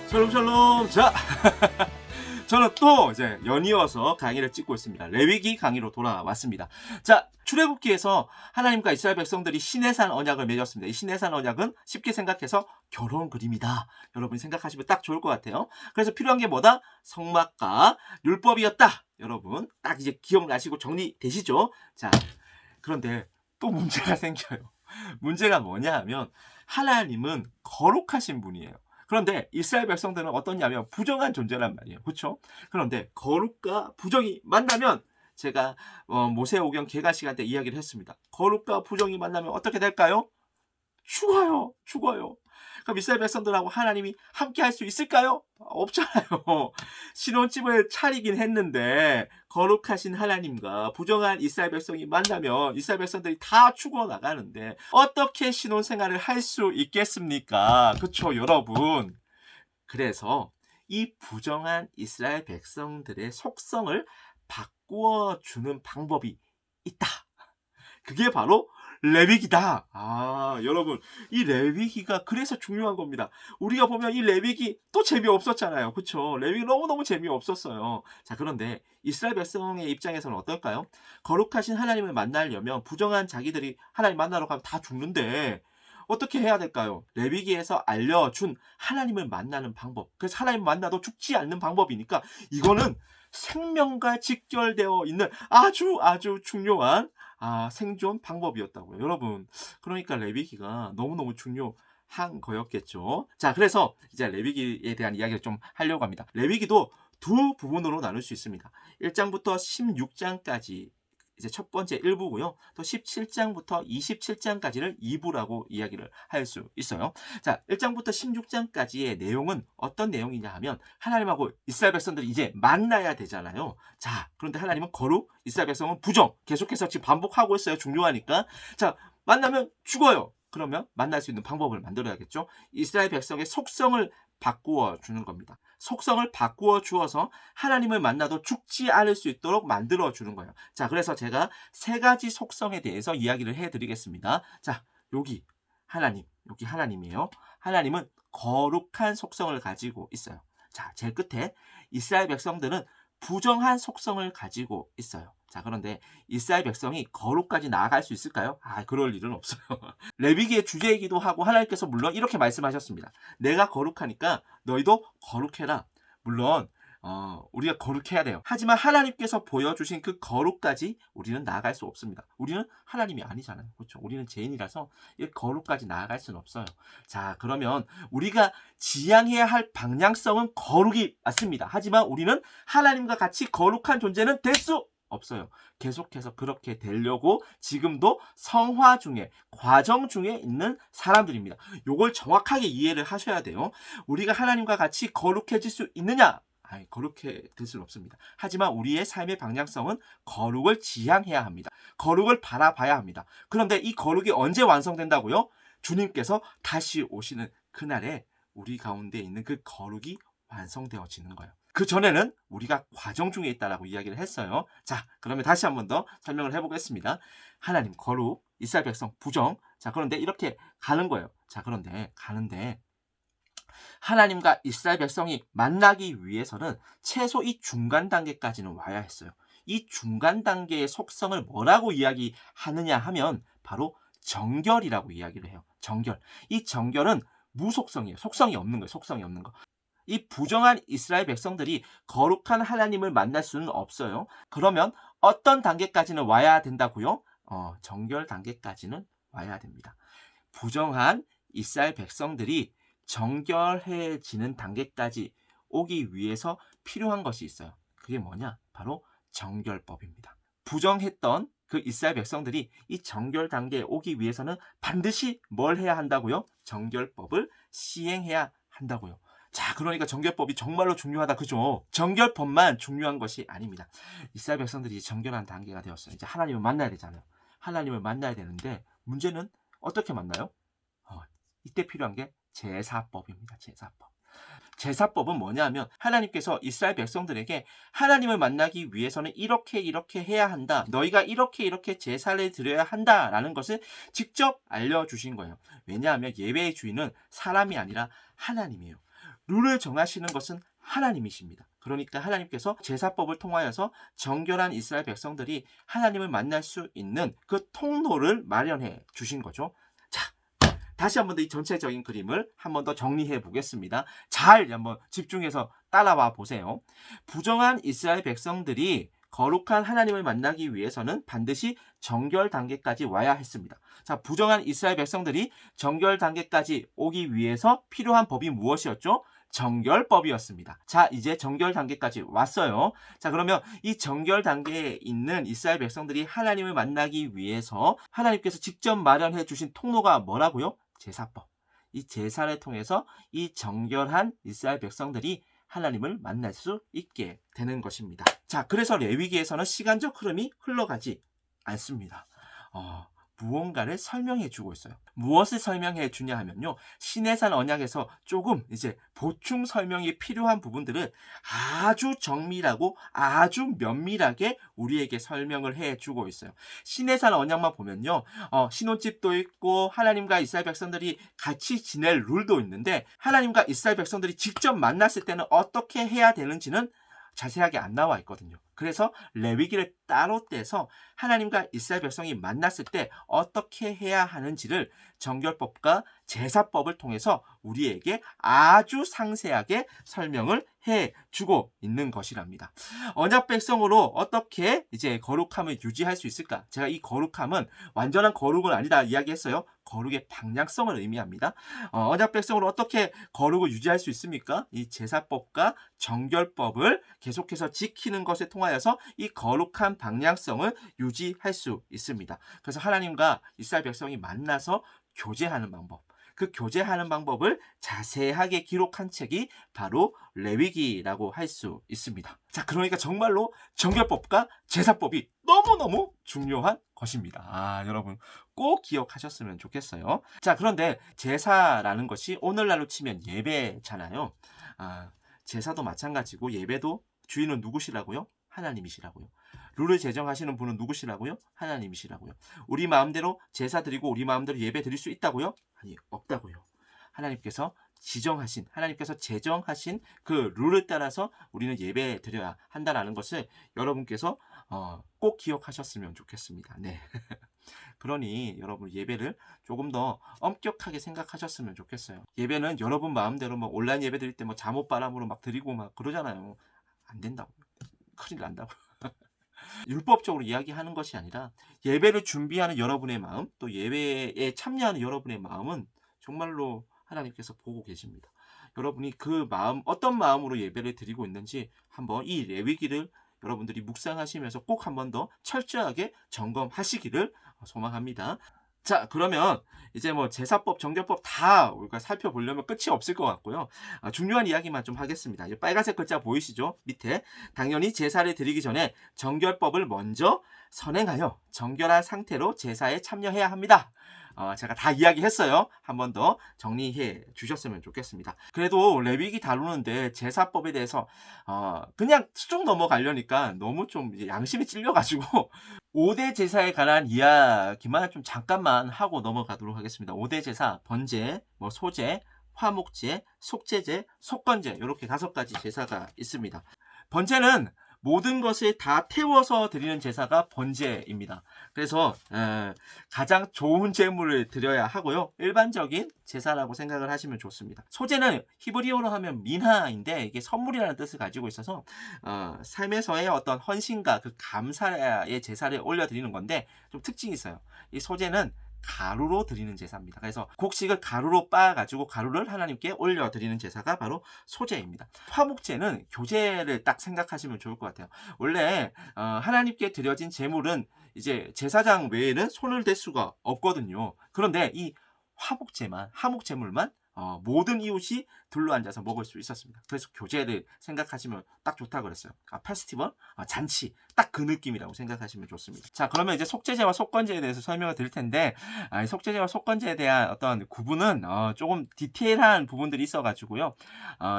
샬롬. 자, 저는 또 이제 연이어서 강의를 찍고 있습니다. 레위기 강의로 돌아왔습니다. 자, 출애굽기에서 하나님과 이스라엘 백성들이 시내산 언약을 맺었습니다. 이 시내산 언약은 쉽게 생각해서 결혼 그림이다. 여러분이 생각하시면 딱 좋을 것 같아요. 그래서 필요한 게 뭐다? 성막과 율법이었다. 여러분 딱 이제 기억나시고 정리되시죠? 자, 그런데 또 문제가 생겨요. 문제가 뭐냐 하면 하나님은 거룩하신 분이에요. 그런데 이스라엘 백성들은 어떻냐면 부정한 존재란 말이에요. 그렇죠? 그런데 거룩과 부정이 만나면 제가 모세오경 개가 시간 때 이야기를 했습니다. 거룩과 부정이 만나면 어떻게 될까요? 죽어요. 그럼 이스라엘 백성들하고 하나님이 함께 할 수 있을까요? 없잖아요. 신혼집을 차리긴 했는데 거룩하신 하나님과 부정한 이스라엘 백성이 만나면 이스라엘 백성들이 다 죽어나가는데 어떻게 신혼생활을 할 수 있겠습니까? 그쵸, 여러분. 그래서 이 부정한 이스라엘 백성들의 속성을 바꾸어 주는 방법이 있다. 그게 바로 레위기다. 여러분, 이 레위기가 그래서 중요한 겁니다. 우리가 보면 이 레위기 또 재미없었잖아요. 그쵸? 레위기 너무너무 재미없었어요. 자, 그런데 이스라엘 백성의 입장에서는 어떨까요? 거룩하신 하나님을 만나려면 부정한 자기들이 하나님 만나러 가면 다 죽는데 어떻게 해야 될까요? 레위기에서 알려준 하나님을 만나는 방법. 그래서 하나님 만나도 죽지 않는 방법이니까 이거는 생명과 직결되어 있는 아주 중요한 생존 방법이었다고요. 여러분, 그러니까 레위기가 너무너무 중요한 거였겠죠. 자, 그래서 이제 레위기에 대한 이야기를 좀 하려고 합니다. 레위기도 두 부분으로 나눌 수 있습니다. 1장부터 16장까지 이제 첫 번째 1부고요. 또 17장부터 27장까지를 2부라고 이야기를 할 수 있어요. 자, 1장부터 16장까지의 내용은 어떤 내용이냐 하면 하나님하고 이스라엘 백성들이 이제 만나야 되잖아요. 자, 그런데 하나님은 거룩, 이스라엘 백성은 부정. 계속해서 지금 반복하고 있어요. 중요하니까. 자, 만나면 죽어요. 그러면 만날 수 있는 방법을 만들어야겠죠. 이스라엘 백성의 속성을 바꾸어 주는 겁니다. 속성을 바꾸어 주어서 하나님을 만나도 죽지 않을 수 있도록 만들어 주는 거예요. 자, 그래서 제가 세 가지 속성에 대해서 이야기를 해드리겠습니다. 자, 여기 하나님이에요. 하나님은 거룩한 속성을 가지고 있어요. 자, 제일 끝에 이스라엘 백성들은 부정한 속성을 가지고 있어요. 자, 그런데 이스라엘 백성이 거룩까지 나아갈 수 있을까요? 그럴 일은 없어요. 레위기의 주제이기도 하고 하나님께서 물론 이렇게 말씀하셨습니다. 내가 거룩하니까 너희도 거룩해라. 물론 우리가 거룩해야 돼요. 하지만 하나님께서 보여주신 그 거룩까지 우리는 나아갈 수 없습니다. 우리는 하나님이 아니잖아요. 그렇죠? 우리는 죄인이라서 이 거룩까지 나아갈 수는 없어요. 자, 그러면 우리가 지향해야 할 방향성은 거룩이 맞습니다. 하지만 우리는 하나님과 같이 거룩한 존재는 될 수 없어요. 계속해서 그렇게 되려고 지금도 성화 중에, 과정 중에 있는 사람들입니다. 요걸 정확하게 이해를 하셔야 돼요. 우리가 하나님과 같이 거룩해질 수 있느냐? 거룩해 될 수는 없습니다. 하지만 우리의 삶의 방향성은 거룩을 지향해야 합니다. 거룩을 바라봐야 합니다. 그런데 이 거룩이 언제 완성된다고요? 주님께서 다시 오시는 그날에 우리 가운데 있는 그 거룩이 완성되어지는 거예요. 그 전에는 우리가 과정 중에 있다라고 이야기를 했어요. 자, 그러면 다시 한 번 더 설명을 해보겠습니다. 하나님 거룩, 이스라엘 백성 부정. 자, 그런데 이렇게 가는 거예요. 자, 그런데 가는데 하나님과 이스라엘 백성이 만나기 위해서는 최소 이 중간 단계까지는 와야 했어요. 이 중간 단계의 속성을 뭐라고 이야기하느냐 하면 바로 정결이라고 이야기를 해요. 정결. 이 정결은 무속성이에요. 속성이 없는 거예요. 속성이 없는 거. 이 부정한 이스라엘 백성들이 거룩한 하나님을 만날 수는 없어요. 그러면 어떤 단계까지는 와야 된다고요? 정결 단계까지는 와야 됩니다. 부정한 이스라엘 백성들이 정결해지는 단계까지 오기 위해서 필요한 것이 있어요. 그게 뭐냐? 바로 정결법입니다. 부정했던 그 이스라엘 백성들이 이 정결 단계에 오기 위해서는 반드시 뭘 해야 한다고요? 정결법을 시행해야 한다고요. 자, 그러니까 정결법이 정말로 중요하다. 그죠? 정결법만 중요한 것이 아닙니다. 이스라엘 백성들이 정결한 단계가 되었어요. 이제 하나님을 만나야 되잖아요. 하나님을 만나야 되는데 문제는 어떻게 만나요? 이때 필요한 게 제사법입니다. 제사법은 뭐냐면 하나님께서 이스라엘 백성들에게 하나님을 만나기 위해서는 이렇게 해야 한다. 너희가 이렇게 제사를 드려야 한다라는 것을 직접 알려주신 거예요. 왜냐하면 예배의 주인은 사람이 아니라 하나님이에요. 룰을 정하시는 것은 하나님이십니다. 그러니까 하나님께서 제사법을 통하여서 정결한 이스라엘 백성들이 하나님을 만날 수 있는 그 통로를 마련해 주신 거죠. 자, 다시 한번 더 이 전체적인 그림을 한번 더 정리해 보겠습니다. 잘 한번 집중해서 따라와 보세요. 부정한 이스라엘 백성들이 거룩한 하나님을 만나기 위해서는 반드시 정결 단계까지 와야 했습니다. 자, 부정한 이스라엘 백성들이 정결 단계까지 오기 위해서 필요한 법이 무엇이었죠? 정결법이었습니다. 자, 이제 정결 단계까지 왔어요. 자, 그러면 이 정결 단계에 있는 이스라엘 백성들이 하나님을 만나기 위해서 하나님께서 직접 마련해 주신 통로가 뭐라고요? 제사법. 이 제사를 통해서 이 정결한 이스라엘 백성들이 하나님을 만날 수 있게 되는 것입니다. 자, 그래서 레위기에서는 시간적 흐름이 흘러가지 않습니다. 무언가를 설명해 주고 있어요. 무엇을 설명해 주냐 하면요. 시내산 언약에서 조금 이제 보충 설명이 필요한 부분들을 아주 정밀하고 아주 면밀하게 우리에게 설명을 해 주고 있어요. 시내산 언약만 보면요. 신혼집도 있고 하나님과 이스라엘 백성들이 같이 지낼 룰도 있는데 하나님과 이스라엘 백성들이 직접 만났을 때는 어떻게 해야 되는지는 자세하게 안 나와 있거든요. 그래서 레위기를 따로 떼서 하나님과 이스라엘 백성이 만났을 때 어떻게 해야 하는지를 정결법과 제사법을 통해서 우리에게 아주 상세하게 설명을 해주고 있는 것이랍니다. 언약 백성으로 어떻게 이제 거룩함을 유지할 수 있을까? 제가 이 거룩함은 완전한 거룩은 아니다 이야기했어요. 거룩의 방향성을 의미합니다. 언약 백성으로 어떻게 거룩을 유지할 수 있습니까? 이 제사법과 정결법을 계속해서 지키는 것에 통하여서 이 거룩한 방향성을 유지할 수 있습니다. 그래서 하나님과 이스라엘 백성이 만나서 교제하는 방법, 그 교제하는 방법을 자세하게 기록한 책이 바로 레위기라고 할 수 있습니다. 자, 그러니까 정말로 정결법과 제사법이 너무너무 중요한 것입니다. 여러분 꼭 기억하셨으면 좋겠어요. 자, 그런데 제사라는 것이 오늘날로 치면 예배잖아요. 제사도 마찬가지고 예배도 주인은 누구시라고요? 하나님이시라고요. 룰을 제정하시는 분은 누구시라고요? 하나님이시라고요. 우리 마음대로 제사 드리고 우리 마음대로 예배 드릴 수 있다고요? 아니, 없다고요. 하나님께서 지정하신, 하나님께서 제정하신 그 룰을 따라서 우리는 예배 드려야 한다는 것을 여러분께서 꼭 기억하셨으면 좋겠습니다. 네. 그러니 여러분 예배를 조금 더 엄격하게 생각하셨으면 좋겠어요. 예배는 여러분 마음대로 뭐 온라인 예배 드릴 때 뭐 잠옷바람으로 막 드리고 막 그러잖아요. 안 된다고. 큰일 난다고. 율법적으로 이야기하는 것이 아니라 예배를 준비하는 여러분의 마음, 또 예배에 참여하는 여러분의 마음은 정말로 하나님께서 보고 계십니다. 여러분이 그 마음, 어떤 마음으로 예배를 드리고 있는지 한번 이 레위기를 여러분들이 묵상하시면서 꼭 한번 더 철저하게 점검하시기를 소망합니다. 자, 그러면 이제 뭐 제사법, 정결법 다 우리가 살펴보려면 끝이 없을 것 같고요. 중요한 이야기만 좀 하겠습니다. 이 빨간색 글자 보이시죠? 밑에 당연히 제사를 드리기 전에 정결법을 먼저 선행하여 정결한 상태로 제사에 참여해야 합니다. 제가 다 이야기했어요. 한 번 더 정리해 주셨으면 좋겠습니다. 그래도 레위기 다루는데 제사법에 대해서 그냥 쑥 넘어가려니까 너무 좀 이제 양심이 찔려가지고 5대 제사에 관한 이야기만 좀 잠깐만 하고 넘어가도록 하겠습니다. 5대 제사, 번제, 뭐 소제, 화목제, 속제제, 속건제 이렇게 5가지 제사가 있습니다. 번제는 모든 것을 다 태워서 드리는 제사가 번제입니다. 그래서 가장 좋은 제물을 드려야 하고요. 일반적인 제사라고 생각을 하시면 좋습니다. 소제는 히브리어로 하면 민하인데 이게 선물이라는 뜻을 가지고 있어서 삶에서의 어떤 헌신과 그 감사의 제사를 올려드리는 건데 좀 특징이 있어요. 이 소제는 가루로 드리는 제사입니다. 그래서 곡식을 가루로 빻아가지고 가루를 하나님께 올려드리는 제사가 바로 소제입니다. 화목제는 교제를 딱 생각하시면 좋을 것 같아요. 원래 하나님께 드려진 제물은 이제 제사장 외에는 손을 댈 수가 없거든요. 그런데 이 화목제물만 모든 이웃이 둘러앉아서 먹을 수 있었습니다. 그래서 교제를 생각하시면 딱 좋다고 그랬어요. 페스티벌, 잔치, 딱 그 느낌이라고 생각하시면 좋습니다. 자, 그러면 이제 속죄제와 속건제에 대해서 설명을 드릴 텐데, 속죄제와 속건제에 대한 어떤 구분은 조금 디테일한 부분들이 있어가지고요.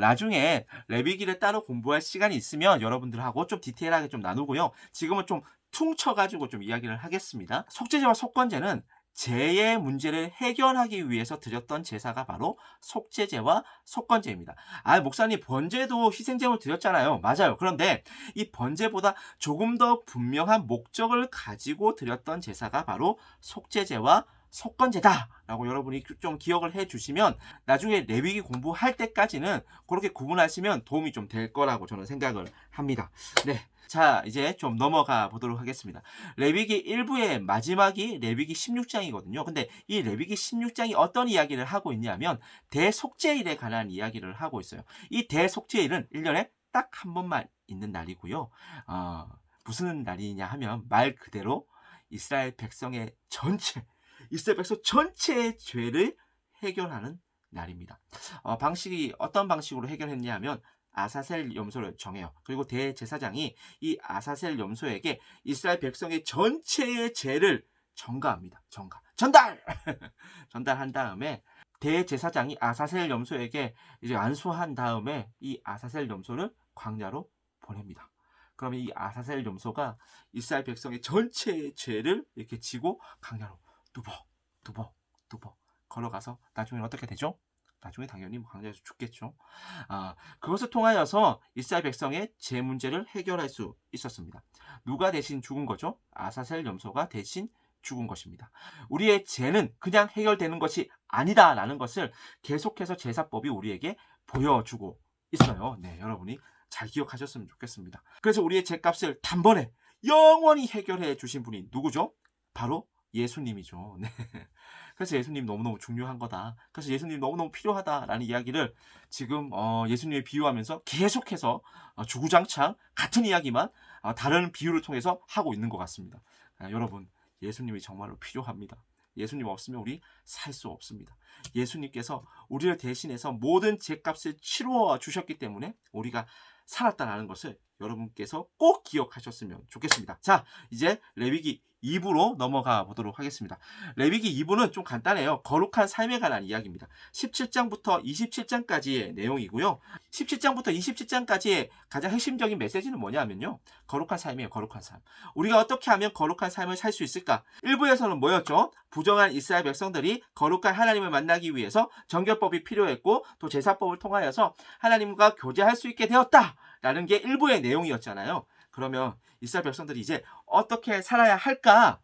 나중에 레위기를 따로 공부할 시간이 있으면 여러분들하고 좀 디테일하게 좀 나누고요. 지금은 좀 퉁쳐가지고 좀 이야기를 하겠습니다. 속죄제와 속건제는 죄의 문제를 해결하기 위해서 드렸던 제사가 바로 속죄제와 속건제입니다. 아, 목사님 번제도 희생제물 드렸잖아요. 맞아요. 그런데 이 번제보다 조금 더 분명한 목적을 가지고 드렸던 제사가 바로 속죄제와 속건제다라고 여러분이 좀 기억을 해주시면 나중에 레위기 공부할 때까지는 그렇게 구분하시면 도움이 좀 될 거라고 저는 생각을 합니다. 네. 자, 이제 좀 넘어가 보도록 하겠습니다. 레위기 1부의 마지막이 레위기 16장이거든요. 근데 이 레위기 16장이 어떤 이야기를 하고 있냐면 대속죄일에 관한 이야기를 하고 있어요. 이 대속죄일은 1년에 딱 한 번만 있는 날이고요. 무슨 날이냐 하면 말 그대로 이스라엘 백성의 이스라엘 백성 전체의 죄를 해결하는 날입니다. 방식이 어떤 방식으로 해결했냐 하면 아사셀 염소를 정해요. 그리고 대제사장이 이 아사셀 염소에게 이스라엘 백성의 전체의 죄를 전가합니다. 전달! 전달한 다음에 대제사장이 아사셀 염소에게 이제 안수한 다음에 이 아사셀 염소를 광야로 보냅니다. 그러면 이 아사셀 염소가 이스라엘 백성의 전체의 죄를 이렇게 지고 광야로 두벅 걸어가서 나중에 어떻게 되죠? 나중에 당연히 광야에서 죽겠죠. 그것을 통하여서 이스라엘 백성의 죄 문제를 해결할 수 있었습니다. 누가 대신 죽은 거죠? 아사셀 염소가 대신 죽은 것입니다. 우리의 죄는 그냥 해결되는 것이 아니다라는 것을 계속해서 제사법이 우리에게 보여주고 있어요. 네, 여러분이 잘 기억하셨으면 좋겠습니다. 그래서 우리의 죄값을 단번에 영원히 해결해 주신 분이 누구죠? 바로 예수님이죠. 네. 그래서 예수님 너무너무 중요한 거다. 그래서 예수님 너무너무 필요하다라는 이야기를 지금 예수님을 비유하면서 계속해서 주구장창 같은 이야기만 다른 비유를 통해서 하고 있는 것 같습니다. 여러분, 예수님이 정말로 필요합니다. 예수님 없으면 우리 살 수 없습니다. 예수님께서 우리를 대신해서 모든 죄값을 치루어 주셨기 때문에 우리가 살았다는 것을 여러분께서 꼭 기억하셨으면 좋겠습니다. 자, 이제 레위기 2부로 넘어가 보도록 하겠습니다. 레위기 2부는 좀 간단해요. 거룩한 삶에 관한 이야기입니다. 17장부터 27장까지의 내용이고요. 17장부터 27장까지의 가장 핵심적인 메시지는 뭐냐면요. 거룩한 삶이에요. 거룩한 삶. 우리가 어떻게 하면 거룩한 삶을 살 수 있을까? 1부에서는 뭐였죠? 부정한 이스라엘 백성들이 거룩한 하나님을 만나기 위해서 정결법이 필요했고 또 제사법을 통하여서 하나님과 교제할 수 있게 되었다! 라는 게 1부의 내용이었잖아요. 그러면 이스라엘 백성들이 이제 어떻게 살아야 할까?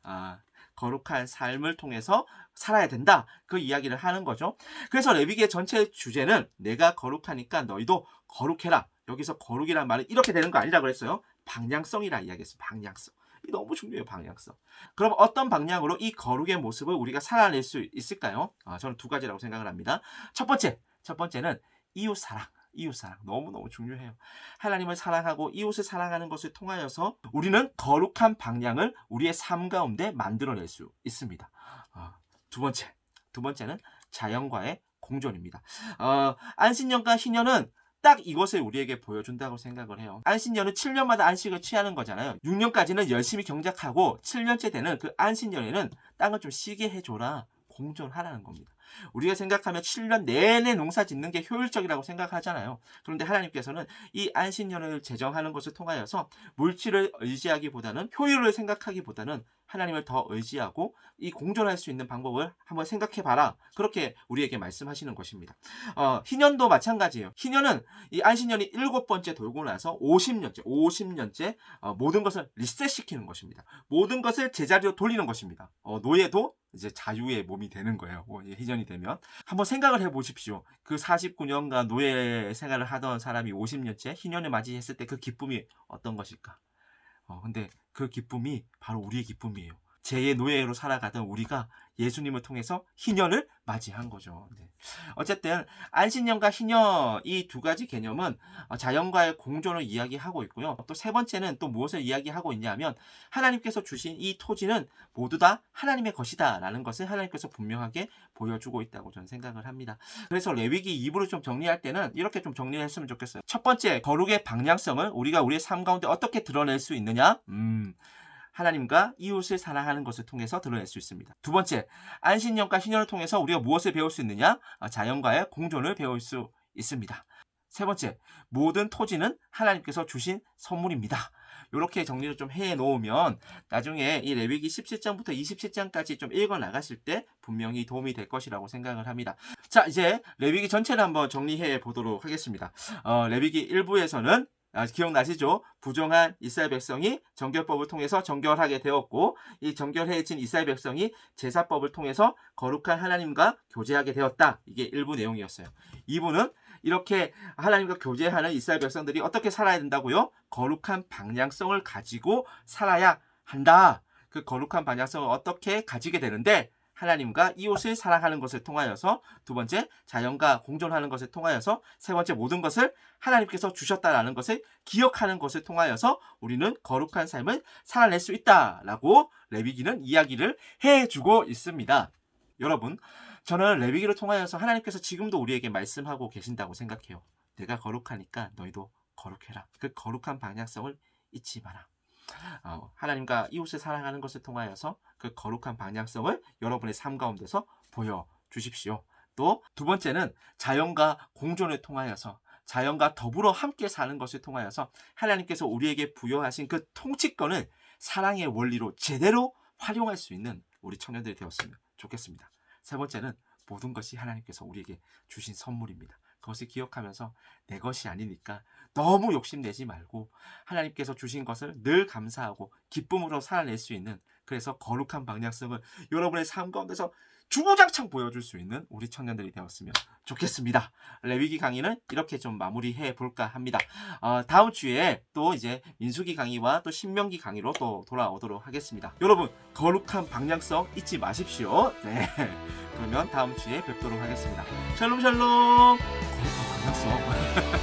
거룩한 삶을 통해서 살아야 된다. 그 이야기를 하는 거죠. 그래서 레위기의 전체 주제는 내가 거룩하니까 너희도 거룩해라. 여기서 거룩이란 말은 이렇게 되는 거 아니라 그랬어요. 방향성이라 이야기했어요. 방향성. 이 너무 중요해요. 방향성. 그럼 어떤 방향으로 이 거룩의 모습을 우리가 살아낼 수 있을까요? 저는 두 가지라고 생각을 합니다. 첫 번째는 이웃사랑. 이웃사랑 너무너무 중요해요. 하나님을 사랑하고 이웃을 사랑하는 것을 통하여서 우리는 거룩한 방향을 우리의 삶 가운데 만들어낼 수 있습니다. 두 번째는 자연과의 공존입니다. 안식년과 희년은 딱 이것을 우리에게 보여준다고 생각을 해요. 안식년은 7년마다 안식을 취하는 거잖아요. 6년까지는 열심히 경작하고 7년째 되는 그 안식년에는 땅을 좀 쉬게 해줘라. 공존하라는 겁니다. 우리가 생각하면 7년 내내 농사 짓는 게 효율적이라고 생각하잖아요. 그런데 하나님께서는 이 안식년을 제정하는 것을 통하여서 물질을 의지하기보다는 효율을 생각하기보다는 하나님을 더 의지하고 이 공존할 수 있는 방법을 한번 생각해봐라. 그렇게 우리에게 말씀하시는 것입니다. 희년도 마찬가지예요. 희년은 이 안식년이 7번째 돌고 나서 50년째 모든 것을 리셋시키는 것입니다. 모든 것을 제자리로 돌리는 것입니다. 노예도 이제 자유의 몸이 되는 거예요. 희년이 되면. 한번 생각을 해보십시오. 그 49년간 노예 생활을 하던 사람이 50년째 희년을 맞이했을 때 그 기쁨이 어떤 것일까? 근데 그 기쁨이 바로 우리의 기쁨이에요. 죄의 노예로 살아가던 우리가 예수님을 통해서 희년을 맞이한 거죠. 네. 어쨌든 안식년과 희년 이 두 가지 개념은 자연과의 공존을 이야기하고 있고요. 또 세 번째는 또 무엇을 이야기하고 있냐면 하나님께서 주신 이 토지는 모두 다 하나님의 것이다 라는 것을 하나님께서 분명하게 보여주고 있다고 저는 생각을 합니다. 그래서 레위기 2부를 좀 정리할 때는 이렇게 좀 정리를 했으면 좋겠어요. 첫 번째, 거룩의 방향성을 우리가 우리의 삶 가운데 어떻게 드러낼 수 있느냐? 하나님과 이웃을 사랑하는 것을 통해서 드러낼 수 있습니다. 두 번째, 안식년과 희년을 통해서 우리가 무엇을 배울 수 있느냐? 자연과의 공존을 배울 수 있습니다. 세 번째, 모든 토지는 하나님께서 주신 선물입니다. 이렇게 정리를 좀 해 놓으면 나중에 이 레위기 17장부터 27장까지 좀 읽어 나가실 때 분명히 도움이 될 것이라고 생각을 합니다. 자, 이제 레위기 전체를 한번 정리해 보도록 하겠습니다. 레위기 1부에서는 기억나시죠? 부정한 이스라엘 백성이 정결법을 통해서 정결하게 되었고, 이 정결해진 이스라엘 백성이 제사법을 통해서 거룩한 하나님과 교제하게 되었다. 이게 1부 내용이었어요. 2부는 이렇게 하나님과 교제하는 이스라엘 백성들이 어떻게 살아야 된다고요? 거룩한 방향성을 가지고 살아야 한다. 그 거룩한 방향성을 어떻게 가지게 되는데, 하나님과 이웃을 사랑하는 것을 통하여서, 두 번째 자연과 공존하는 것을 통하여서, 세 번째 모든 것을 하나님께서 주셨다라는 것을 기억하는 것을 통하여서 우리는 거룩한 삶을 살아낼 수 있다라고 레위기는 이야기를 해주고 있습니다. 여러분, 저는 레위기를 통하여서 하나님께서 지금도 우리에게 말씀하고 계신다고 생각해요. 내가 거룩하니까 너희도 거룩해라. 그 거룩한 방향성을 잊지 마라. 하나님과 이웃을 사랑하는 것을 통하여서 그 거룩한 방향성을 여러분의 삶 가운데서 보여주십시오. 또 두 번째는 자연과 공존을 통하여서, 자연과 더불어 함께 사는 것을 통하여서 하나님께서 우리에게 부여하신 그 통치권을 사랑의 원리로 제대로 활용할 수 있는 우리 청년들이 되었으면 좋겠습니다. 세 번째는 모든 것이 하나님께서 우리에게 주신 선물입니다. 그것을 기억하면서 내 것이 아니니까 너무 욕심내지 말고 하나님께서 주신 것을 늘 감사하고 기쁨으로 살아낼 수 있는, 그래서 거룩한 방향성을 여러분의 삶 가운데서 주구장창 보여줄 수 있는 우리 청년들이 되었으면 좋겠습니다. 레위기 강의는 이렇게 좀 마무리해 볼까 합니다. 다음 주에 또 이제 민수기 강의와 또 신명기 강의로 또 돌아오도록 하겠습니다. 여러분, 거룩한 방향성 잊지 마십시오. 네. 그러면 다음 주에 뵙도록 하겠습니다. 샬롬 샬롬. 거룩한 방향성.